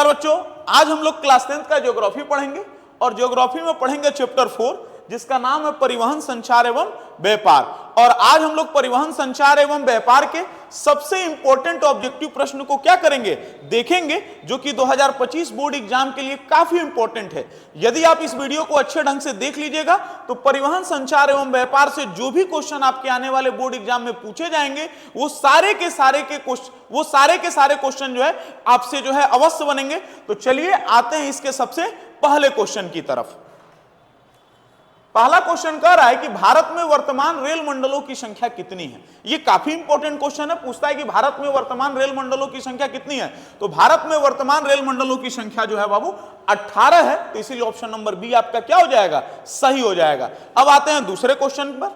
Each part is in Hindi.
नमस्कार बच्चों, आज हम लोग क्लास 10th का ज्योग्राफी पढ़ेंगे और ज्योग्राफी में पढ़ेंगे चैप्टर 4 जिसका नाम है परिवहन, संचार एवं व्यापार। और आज हम लोग परिवहन, संचार एवं व्यापार के सबसे इंपॉर्टेंट ऑब्जेक्टिव प्रश्न को क्या करेंगे, देखेंगे, जो कि 2025 बोर्ड एग्जाम के लिए काफी इंपॉर्टेंट है। यदि आप इस वीडियो को अच्छे ढंग से देख लीजिएगा तो परिवहन, संचार एवं व्यापार से जो भी क्वेश्चन आपके आने वाले बोर्ड एग्जाम में पूछे जाएंगे वो सारे के सारे क्वेश्चन जो है आपसे जो है अवश्य बनेंगे। तो चलिए आते हैं इसके सबसे पहले क्वेश्चन की तरफ। पहला क्वेश्चन कह रहा है कि भारत में वर्तमान रेल मंडलों की संख्या कितनी है। ये काफी इंपॉर्टेंट क्वेश्चन है, पूछता है कि भारत में वर्तमान रेल मंडलों की संख्या कितनी है। तो भारत में वर्तमान रेल मंडलों की संख्या जो है बाबू 18 है, तो इसीलिए ऑप्शन नंबर बी आपका क्या हो जाएगा, सही हो जाएगा। अब आते हैं दूसरे क्वेश्चन पर।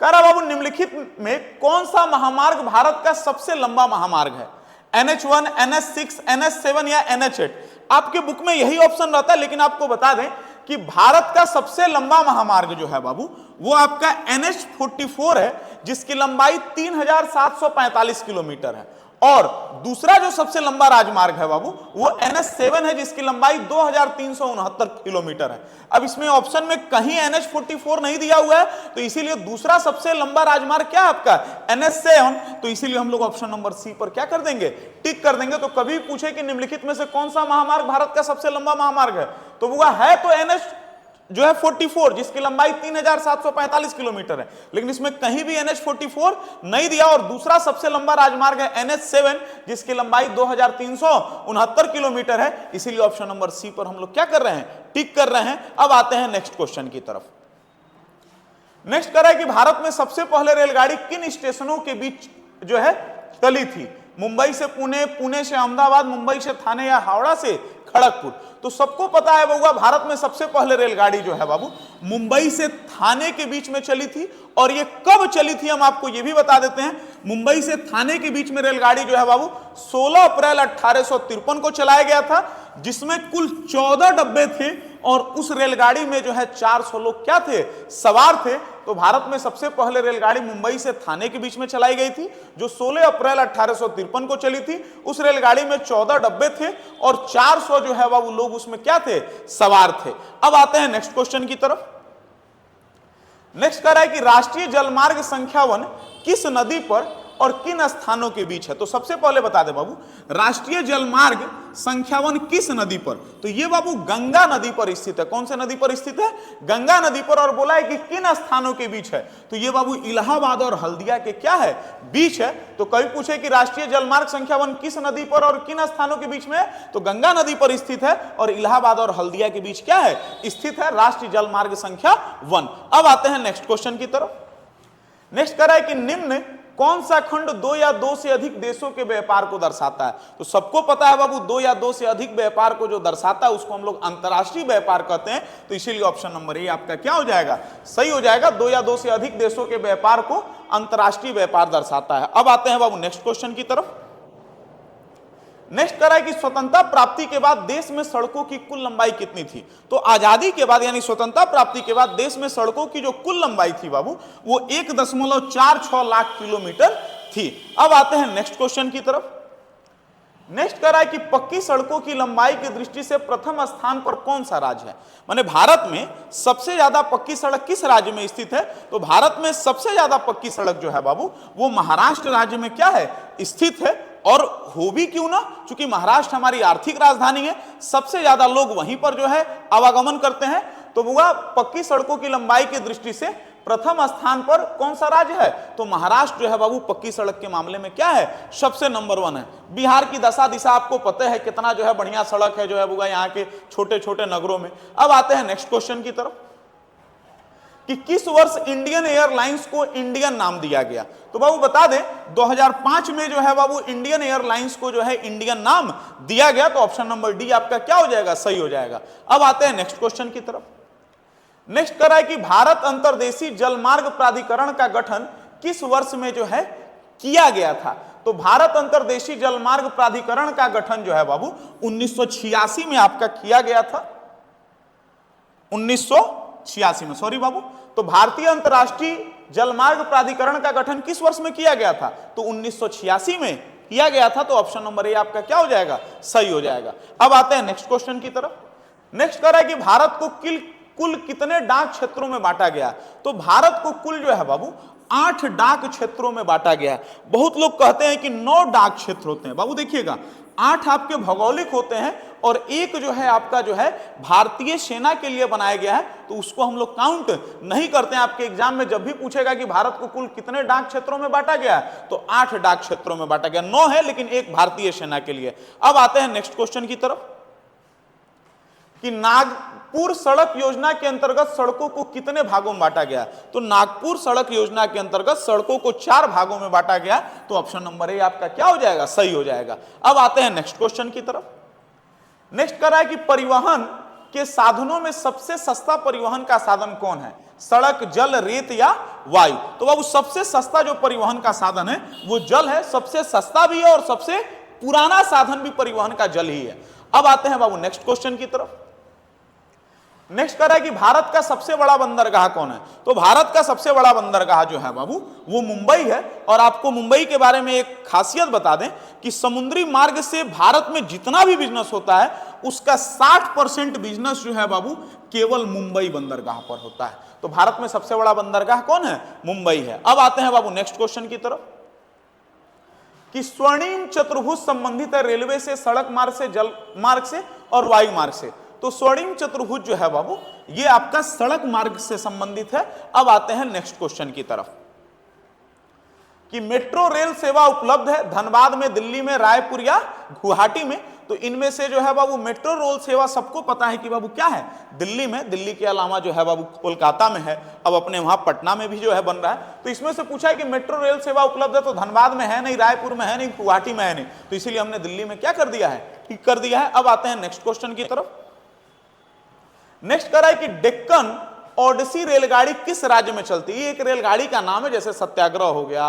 कह रहा बाबू निम्नलिखित में कौन सा महामार्ग भारत का सबसे लंबा महामार्ग है, NH1, NH6, NH7 या NH8। आपके बुक में यही ऑप्शन रहता है, लेकिन आपको बता दें कि भारत का सबसे लंबा महामार्ग जो है बाबू वो आपका NH44 है, जिसकी लंबाई 3745 किलोमीटर है। और दूसरा जो सबसे लंबा राजमार्ग है बाबू वो NH7 है, जिसकी लंबाई 2369 किलोमीटर है। अब इसमें ऑप्शन में कहीं NH44 नहीं दिया हुआ है, तो इसीलिए दूसरा सबसे लंबा राजमार्ग क्या है आपका, NH7। तो इसीलिए हम लोग ऑप्शन नंबर सी पर क्या कर देंगे, टिक कर देंगे। तो कभी पूछे कि निम्नलिखित में से कौन सा महामार्ग भारत का सबसे लंबा महामार्ग है, तो वो है तो NH जो है 44, जिसकी लंबाई 3745 किलोमीटर है, लेकिन इसमें कहीं भी NH44 नहीं दिया। और दूसरा सबसे लंबा राजमार्ग है NH7, जिसकी लंबाई 2369 किलोमीटर है। इसीलिए ऑप्शन नंबर सी पर हम लोग क्या कर रहे हैं, टिक कर रहे हैं। अब आते हैं नेक्स्ट क्वेश्चन की तरफ। नेक्स्ट कर रहा है कि भारत में सबसे पहले रेलगाड़ी किन स्टेशनों के बीच जो है चली थी, मुंबई से पुणे, पुणे से अहमदाबाद, मुंबई से थाने या हावड़ा से खड़गपुर। तो सबको पता है बाबू भारत में सबसे पहले रेलगाड़ी जो है बाबू मुंबई से थाने के बीच में चली थी। और ये कब चली थी हम आपको ये भी बता देते हैं। मुंबई से थाने के बीच में रेलगाड़ी जो है बाबू 16 अप्रैल 1853 को चलाया गया था, जिसमें कुल 14 डब्बे थे और उस रेलगाड़ी में जो है 400 लोग क्या थे, सवार थे। तो भारत में सबसे पहले रेलगाड़ी मुंबई से थाने के बीच में चलाई गई थी, जो 16 अप्रैल 1853 को चली थी। उस रेलगाड़ी में 14 डब्बे थे और 400 जो है वो लोग उसमें क्या थे, सवार थे। अब आते हैं नेक्स्ट क्वेश्चन की तरफ। नेक्स्ट कह रहा है कि राष्ट्रीय जलमार्ग संख्या 1 किस नदी पर और किन स्थानों के बीच है। तो सबसे पहले बता दे बाबू, राष्ट्रीय जलमार्ग संख्या 1 किस नदी पर, तो ये बाबू गंगा नदी पर स्थित है। कौन से नदी पर स्थित है, गंगा नदी पर। और बोला है कि किन स्थानों के बीच है, तो ये बाबू इलाहाबाद और हल्दिया के क्या है, बीच है। तो कभी पूछे कि राष्ट्रीय जलमार्ग संख्या 1 किस नदी पर और किन स्थानों के बीच में है, तो गंगा नदी पर स्थित है और इलाहाबाद और हल्दिया के बीच क्या है, स्थित है राष्ट्रीय जलमार्ग संख्या 1। अब आते हैं नेक्स्ट क्वेश्चन की तरफ। नेक्स्ट कह रहा है कि निम्न कौन सा खंड 2 या 2 से अधिक देशों के व्यापार को दर्शाता है। तो सबको पता है बाबू 2 या 2 से अधिक व्यापार को जो दर्शाता है उसको हम लोग अंतरराष्ट्रीय व्यापार कहते हैं। तो इसीलिए ऑप्शन नंबर ए आपका क्या हो जाएगा, सही हो जाएगा। 2 या 2 से अधिक देशों के व्यापार को अंतरराष्ट्रीय व्यापार दर्शाता है। अब आते हैं बाबू नेक्स्ट क्वेश्चन की तरफ। नेक्स्ट करा है कि स्वतंत्रता प्राप्ति के बाद देश में सड़कों की कुल लंबाई कितनी थी। तो आजादी के बाद यानी स्वतंत्रता प्राप्ति के बाद देश में सड़कों की जो कुल लंबाई थी बाबू वो 1.46 लाख किलोमीटर थी। अब आते हैं नेक्स्ट क्वेश्चन की तरफ। नेक्स्ट करा है कि पक्की सड़कों की लंबाई की दृष्टि से प्रथम स्थान पर कौन सा राज्य है, माने भारत में सबसे ज्यादा पक्की सड़क किस राज्य में स्थित है। तो भारत में सबसे ज्यादा पक्की सड़क जो है बाबू वो महाराष्ट्र राज्य में क्या है, स्थित है। और हो भी क्यों ना, क्योंकि महाराष्ट्र हमारी आर्थिक राजधानी है, सबसे ज्यादा लोग वहीं पर जो है आवागमन करते हैं। तो वह पक्की सड़कों की लंबाई की दृष्टि से प्रथम स्थान पर कौन सा राज्य है, तो महाराष्ट्र जो है बाबू पक्की सड़क के मामले में क्या है, सबसे नंबर 1 है। बिहार की दशा दिशा आपको पता है कितना जो है बढ़िया सड़क है जो है वो यहाँ के छोटे छोटे नगरों में। अब आते हैं नेक्स्ट क्वेश्चन की तरफ कि किस वर्ष इंडियन एयरलाइंस को इंडियन नाम दिया गया। तो बाबू बता दें 2005 में जो है बाबू इंडियन एयरलाइंस को जो है इंडियन नाम दिया गया। तो ऑप्शन नंबर डी आपका क्या हो जाएगा, सही हो जाएगा। अब आते हैं नेक्स्ट क्वेश्चन की तरफ। नेक्स्ट करा है कि भारत अंतर्देशीय जलमार्ग प्राधिकरण का गठन किस वर्ष में जो है किया गया था। तो भारत अंतर्देशीय जलमार्ग प्राधिकरण का गठन जो है बाबू 1986 में आपका किया गया था। 1986 में, सॉरी बाबू। तो भारतीय अंतरराष्ट्रीय जलमार्ग प्राधिकरण का गठन किस वर्ष में किया गया था, तो 1986 में किया गया था, तो ऑप्शन नंबर ए आपका क्या हो जाएगा, सही हो जाएगा। अब आते हैं नेक्स्ट क्वेश्चन की तरफ। नेक्स्ट कह रहा है कि भारत को कुल कितने डाक क्षेत्रों में बांटा गया। तो भारत को कुल जो है बाबू 8 डाक क्षेत्रों में बांटा गया है। बहुत लोग कहते हैं कि 9 डाक क्षेत्र होते हैं। बाबू देखिएगा, 8 आपके भौगोलिक होते हैं और एक जो है आपका जो है भारतीय सेना के लिए बनाया गया है, तो उसको हम लोग काउंट नहीं करते हैं। आपके एग्जाम में जब भी पूछेगा कि भारत को कुल कितने डाक क्षेत्रों में बांटा गया है, तो 8 डाक क्षेत्रों में बांटा गया। 9 है लेकिन एक भारतीय सेना के लिए। अब आते हैं नेक्स्ट क्वेश्चन की तरफ कि नागपुर सड़क योजना के अंतर्गत सड़कों को कितने भागों में बांटा गया। तो नागपुर सड़क योजना के अंतर्गत सड़कों को 4 भागों में बांटा गया, तो ऑप्शन नंबर ए आपका क्या हो जाएगा, सही हो जाएगा। अब आते हैं नेक्स्ट क्वेश्चन की तरफ। नेक्स्ट कर रहा है कि परिवहन के साधनों में सबसे सस्ता परिवहन का साधन कौन है, सड़क, जल, रेत या वायु। तो बाबू सबसे सस्ता जो परिवहन का साधन है वो जल है, सबसे सस्ता भी है और सबसे पुराना साधन भी परिवहन का जल ही है। अब आते हैं बाबू नेक्स्ट क्वेश्चन की तरफ। नेक्स्ट कर रहा है कि भारत का सबसे बड़ा बंदरगाह कौन है। तो भारत का सबसे बड़ा बंदरगाह जो है बाबू वो मुंबई है। और आपको मुंबई के बारे में एक खासियत बता दें कि समुद्री मार्ग से भारत में जितना भी बिजनेस होता है उसका 60% बिजनेस जो है बाबू केवल मुंबई बंदरगाह पर होता है। तो भारत में सबसे बड़ा बंदरगाह कौन है, मुंबई है। अब आते हैं बाबू नेक्स्ट क्वेश्चन की तरफ कि स्वर्णिम चतुर्भुज संबंधित है रेलवे से, सड़क मार्ग से, जल मार्ग से और वायु मार्ग से। तो स्वर्णिम चतुर्भुज जो है बाबू ये आपका सड़क मार्ग से संबंधित है। अब आते हैं नेक्स्ट क्वेश्चन की तरफ कि मेट्रो रेल सेवा उपलब्ध है धनबाद में, दिल्ली में, रायपुर या गुवाहाटी में। तो इनमें से जो है बाबू मेट्रो रेल सेवा सबको पता है कि बाबू क्या है, दिल्ली में। दिल्ली के अलावा जो है बाबू कोलकाता में है, अब अपने वहां पटना में भी जो है बन रहा है। तो इसमें से पूछा है कि मेट्रो रेल सेवा उपलब्ध है, तो धनबाद में है नहीं, रायपुर में है नहीं, गुवाहाटी में है नहीं, तो इसीलिए हमने दिल्ली में क्या कर दिया है, ठीक कर दिया है। अब आते हैं नेक्स्ट क्वेश्चन की तरफ। नेक्स्ट कर रहा है कि डेक्कन ओडिसी रेलगाड़ी किस राज्य में चलती है। एक रेलगाड़ी का नाम है, जैसे सत्याग्रह हो गया,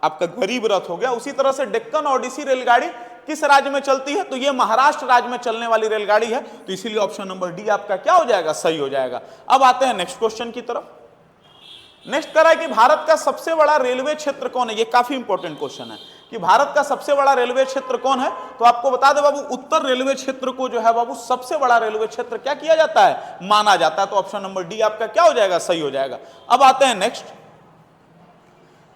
आपका गरीब रथ हो गया, उसी तरह से डेक्कन ओडिसी रेलगाड़ी किस राज्य में चलती है। तो ये महाराष्ट्र राज्य में चलने वाली रेलगाड़ी है, तो इसीलिए ऑप्शन नंबर डी आपका क्या हो जाएगा, सही हो जाएगा। अब आते हैं नेक्स्ट क्वेश्चन की तरफ। नेक्स्ट कर रहा है कि भारत का सबसे बड़ा रेलवे क्षेत्र कौन है। ये काफी इंपॉर्टेंट क्वेश्चन है कि भारत का सबसे बड़ा रेलवे क्षेत्र कौन है। तो आपको बता दे बाबू उत्तर रेलवे क्षेत्र को जो है बाबू सबसे बड़ा रेलवे क्षेत्र क्या किया जाता है, माना जाता है। तो ऑप्शन नंबर डी आपका क्या हो जाएगा, सही हो जाएगा। अब आते हैं नेक्स्ट।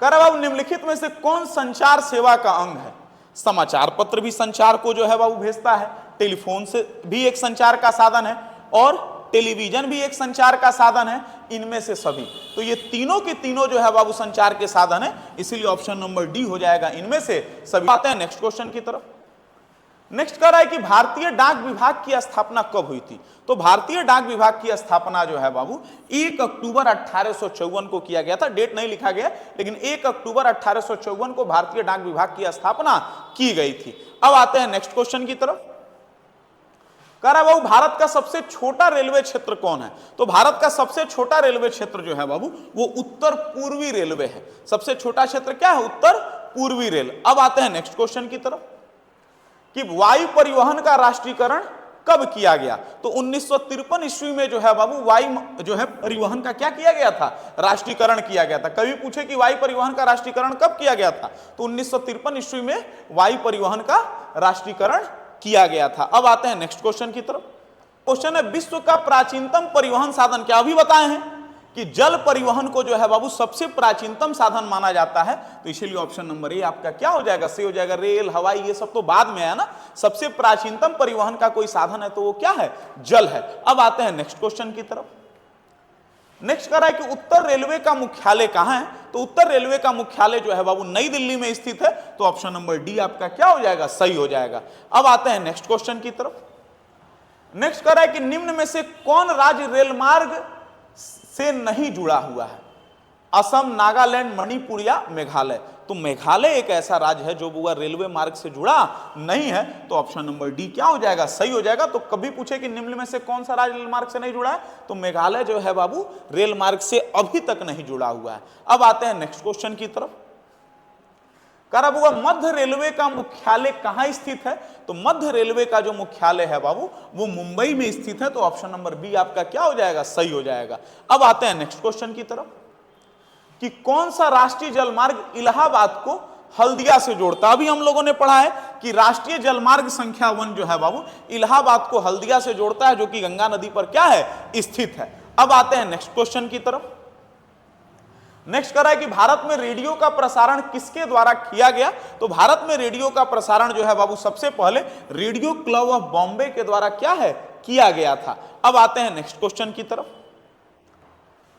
कह रहा बाबू निम्नलिखित में से कौन संचार सेवा का अंग है। समाचार पत्र भी संचार को जो है बाबू भेजता है, टेलीफोन से भी एक संचार का साधन है और टेलीविजन भी एक संचार का साधन है। इनमें से सभी, तो ये तीनों के तीनों जो है बाबू संचार के साधन है, इसीलिए ऑप्शन नंबर डी हो जाएगा, इनमें से सभी। आते हैं नेक्स्ट क्वेश्चन की तरफ। नेक्स्ट कह रहा है कि भारतीय डाक विभाग की स्थापना कब हुई थी। तो भारतीय डाक विभाग की स्थापना जो है बाबू 1 अक्टूबर 1854 को किया गया था। डेट नहीं लिखा गया, लेकिन 1 अक्टूबर 1854 को भारतीय डाक विभाग की स्थापना की गई थी। अब आते हैं नेक्स्ट क्वेश्चन की तरफ। कह रहा है बाबू भारत का सबसे छोटा रेलवे क्षेत्र कौन है। तो भारत का सबसे छोटा रेलवे क्षेत्र जो है बाबू वो उत्तर पूर्वी रेलवे है। सबसे छोटा क्षेत्र क्या है, उत्तर पूर्वी रेल। अब आते हैं नेक्स्ट क्वेश्चन की तरफ कि वायु परिवहन का राष्ट्रीयकरण कब किया गया। तो 1953 ईस्वी में जो है बाबू वायु जो है परिवहन का क्या किया गया था, राष्ट्रीयकरण किया गया था। कभी पूछे कि वायु परिवहन का राष्ट्रीयकरण कब किया गया था, तो 1953 ईस्वी में वायु परिवहन का राष्ट्रीयकरण किया गया था। अब आते हैं नेक्स्ट क्वेश्चन की तरफ। क्वेश्चन है विश्व का प्राचीनतम परिवहन साधन क्या। अभी बताए हैं कि जल परिवहन को जो है बाबू सबसे प्राचीनतम साधन माना जाता है, तो इसीलिए ऑप्शन नंबर ए आपका क्या हो जाएगा, सही हो जाएगा। रेल, हवाई ये सब तो बाद में है ना, सबसे प्राचीनतम परिवहन का कोई साधन है तो वो क्या है, जल है। अब आते हैं नेक्स्ट क्वेश्चन की तरफ। नेक्स्ट कह रहा है कि उत्तर रेलवे का मुख्यालय कहां है। तो उत्तर रेलवे का मुख्यालय जो है बाबू नई दिल्ली में स्थित है, तो ऑप्शन नंबर डी आपका क्या हो जाएगा, सही हो जाएगा। अब आते हैं नेक्स्ट क्वेश्चन की तरफ। नेक्स्ट कह रहा है कि निम्न में से कौन राज्य रेल मार्ग से नहीं जुड़ा हुआ है। असम, नागालैंड, मणिपुर या मेघालय। तो मेघालय एक ऐसा राज्य है जो वो रेलवे मार्ग से जुड़ा नहीं है, तो ऑप्शन नंबर डी क्या हो जाएगा, सही हो जाएगा। तो कभी पूछे कि निम्न में से कौन सा राज्य रेल मार्ग से नहीं जुड़ा है, तो मेघालय जो है बाबू रेल मार्ग से अभी तक नहीं जुड़ा हुआ है। अब आते हैं नेक्स्ट क्वेश्चन की तरफ। कह रहा हुआ मध्य रेलवे का मुख्यालय कहां स्थित है। तो मध्य रेलवे का जो मुख्यालय है बाबू वो मुंबई में स्थित है, तो ऑप्शन नंबर बी आपका क्या हो जाएगा, सही हो जाएगा। अब आते हैं नेक्स्ट क्वेश्चन की तरफ कि कौन सा राष्ट्रीय जलमार्ग इलाहाबाद को हल्दिया से जोड़ता है। अभी हम लोगों ने पढ़ा है कि राष्ट्रीय जलमार्ग संख्या 1 जो है बाबू इलाहाबाद को हल्दिया से जोड़ता है, जो कि गंगा नदी पर क्या है, स्थित है। अब आते हैं नेक्स्ट क्वेश्चन की तरफ। नेक्स्ट कह रहा है कि भारत में रेडियो का प्रसारण किसके द्वारा किया गया? तो भारत में रेडियो का प्रसारण जो है बाबू सबसे पहले रेडियो क्लब ऑफ बॉम्बे के द्वारा क्या है, किया गया था। अब आते हैं नेक्स्ट क्वेश्चन की तरफ।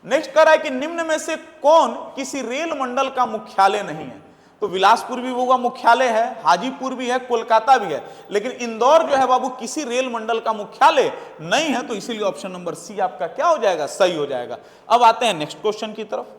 नेक्स्ट कह रहा है कि निम्न में से कौन किसी रेल मंडल का मुख्यालय नहीं है? तो बिलासपुर भी वो मुख्यालय है, हाजीपुर भी है, कोलकाता भी है, लेकिन इंदौर जो है बाबू किसी रेल मंडल का मुख्यालय नहीं है, तो इसीलिए ऑप्शन नंबर सी आपका क्या हो जाएगा, सही हो जाएगा। अब आते हैं नेक्स्ट क्वेश्चन की तरफ।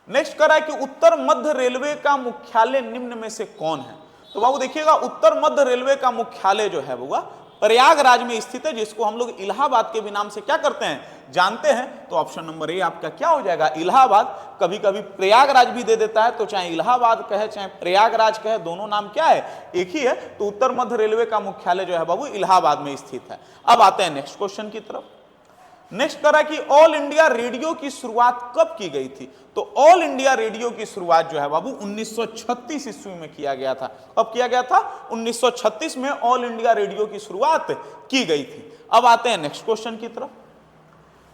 नेक्स्ट कह रहा है कि उत्तर मध्य रेलवे का मुख्यालय निम्न में से कौन है? तो बाबू देखिएगा, उत्तर मध्य रेलवे का मुख्यालय जो है वो प्रयागराज में स्थित है, जिसको हम लोग इलाहाबाद के भी नाम से क्या करते हैं, जानते हैं। तो ऑप्शन नंबर ए आपका क्या हो जाएगा, इलाहाबाद। कभी कभी प्रयागराज भी दे देता है, तो चाहे इलाहाबाद कहे चाहे प्रयागराज कहे, दोनों नाम क्या है, एक ही है। तो उत्तर मध्य रेलवे का मुख्यालय जो है बाबू इलाहाबाद में स्थित है। अब आते हैं नेक्स्ट क्वेश्चन की तरफ। नेक्स्ट कह रहा है कि ऑल इंडिया रेडियो की शुरुआत कब की गई थी? तो ऑल इंडिया रेडियो की शुरुआत जो है बाबू 1936 ईस्वी में किया गया था। कब किया गया था? 1936 में ऑल इंडिया रेडियो की शुरुआत की गई थी। अब आते हैं नेक्स्ट क्वेश्चन की तरफ।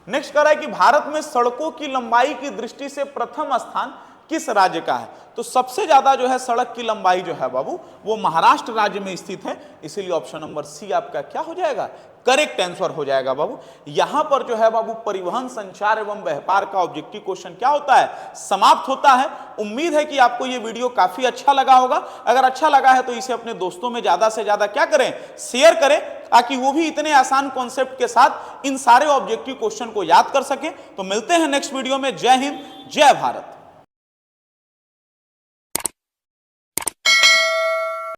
नेक्स्ट कह रहा है कि भारत में सड़कों की लंबाई की दृष्टि से प्रथम स्थान किस राज्य का है? तो सबसे ज्यादा जो है सड़क की लंबाई जो है बाबू वो महाराष्ट्र राज्य में स्थित है, इसीलिए ऑप्शन नंबर सी आपका क्या हो जाएगा, करेक्ट आंसर हो जाएगा बाबू। यहां पर जो है बाबू परिवहन, संचार एवं व्यापार का ऑब्जेक्टिव क्वेश्चन क्या होता है, समाप्त होता है। उम्मीद है कि आपको ये वीडियो काफी अच्छा लगा होगा। अगर अच्छा लगा है तो इसे अपने दोस्तों में ज्यादा से ज्यादा क्या करें, शेयर करें, ताकि वो भी इतने आसान कॉन्सेप्ट के साथ इन सारे ऑब्जेक्टिव क्वेश्चन को याद कर सकें। तो मिलते हैं नेक्स्ट वीडियो में। जय हिंद, जय भारत।